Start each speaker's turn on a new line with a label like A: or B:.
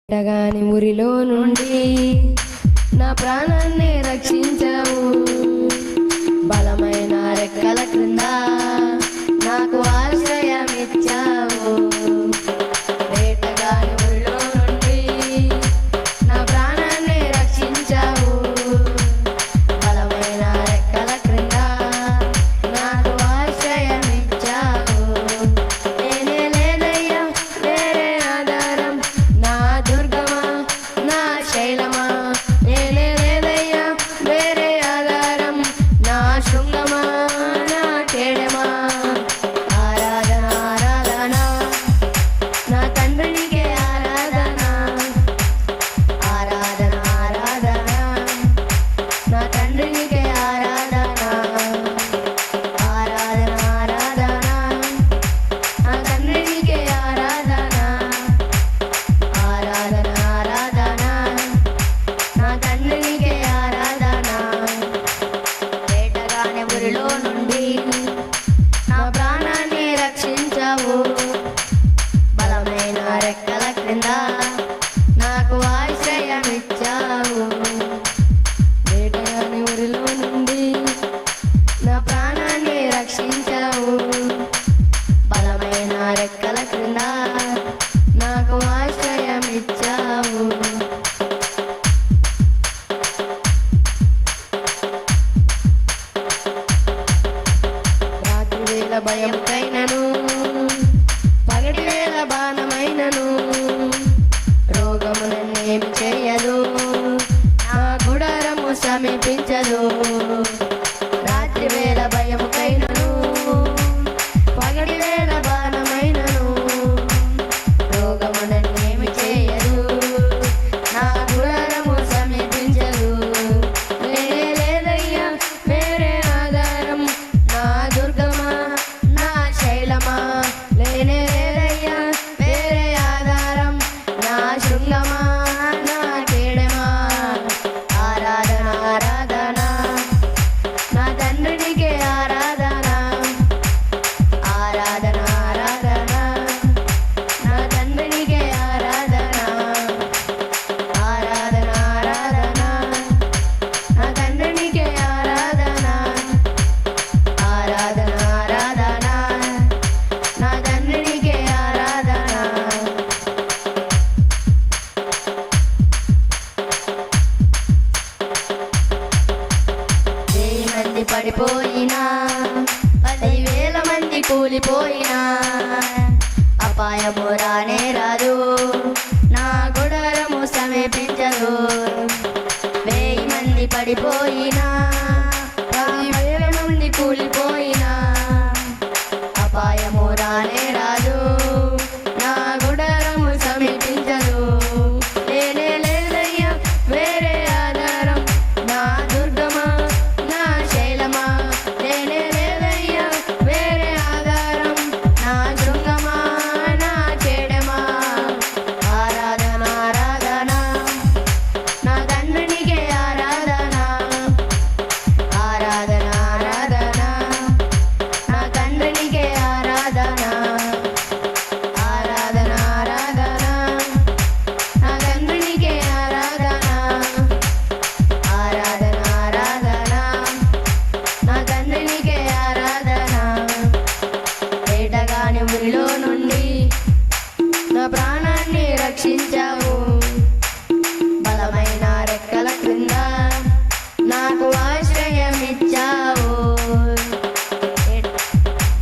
A: వేటగాని ఊరిలో నుండి నా ప్రాణాన్ని రక్షించావు. బలమైన రెక్కల క్రింద నాకు ఆశ్రయం ఇచ్చావు. వేటగాని ఊరిలో నుండి నా ప్రాణాన్ని రక్షించావు. బలమైన రెక్కల క్రింద నాకు ఆశ్రయం ఇచ్చావు. నేనే లేదయ్యా వేరే ఆధారం, నా దుర్గమా నా శైలమా. నేనే లేదయ్యా వేరే ఆధారం, నా శృంగమా నా కేడమా. ఆరాధన ఆరాధన నా తండ్రికి ఆరాధన. ఆరాధన ఆరాధన నా తండ్రికి ఆరాధన. ఆరాధన ఆరాధన నా తండ్రికి ఆరాధన. ఆరాధన ఆరాధన నా తండ్రికి ఆరాధన. వేటగాని ఊరిలో నుండి నా ప్రాణాన్ని రక్షించావు. బలమైన రెక్కల క్రింద నాకు ఆశ్రయం ఇచ్చావు. వేటగాని ఊరిలో నుండి నా ప్రాణాన్ని రక్షించావు. బలమైన రెక్కల క్రింద నాకు ఆశ్రయం ఇచ్చావు. రాత్రి వేళ భయంకైనను, పగటి వేళ బాణమైనను, రోగము నన్నేమి చేయదు, నా గుడారము సమీపించదు. రాత్రి వేళ భయముకైనను, పగటి వేళ బాణమైనను, రోగము నన్నేమి చేయదు, నా గుడారము సమీపించదు. వేరే లేదయ్యా వేరే ఆధారం, నా దుర్గమా నా శైలమా. లేనే లేదయ్యా వేరే ఆధారం, నా శృంగమా నా కేడమా. ఆరాధన ఆరాధన నా తండ్రికి ఆరాధన. ఆరాధన ఆరాధన నా తండ్రికి ఆరాధన. ఆరాధన ఆరాధన నా తండ్రికి ఆరాధన. ఆరాధన ఆరాధన నా తండ్రికి ఆరాధన. వెయ్యి మంది పడిపోయినా, 10,000 మంది కూలిపోయినా, అపాయము రానే రాదు, నా గుడారము సమీపించదు. 1000 మంది పడిపోయినా, 10,000 మంది కూలిపోయినా, అపాయము రానే రాదు, నా గుడారము సమీపించదు. లేనే లేదయ్యా వేరే ఆధారం, నా దుర్గమా నా శైలమా. లేనే లేదయ్యా వేరే ఆధారం, నా శృంగమా నా కేడమా. ఆరాధన ఆరాధన నా తండ్రికి ఆరాధన. ఆరాధన ఆరాధన నా తండ్రికి ఆరాధన. ఆరాధన ఆరాధన నా తండ్రికి ఆరాధన. ఆరాధన ఆరాధన నా తండ్రికి ఆరాధన. వేటగాని ఊరిలో నుండి నా ప్రాణాన్ని రక్షించావు. బలమైన రెక్కల క్రింద నాకు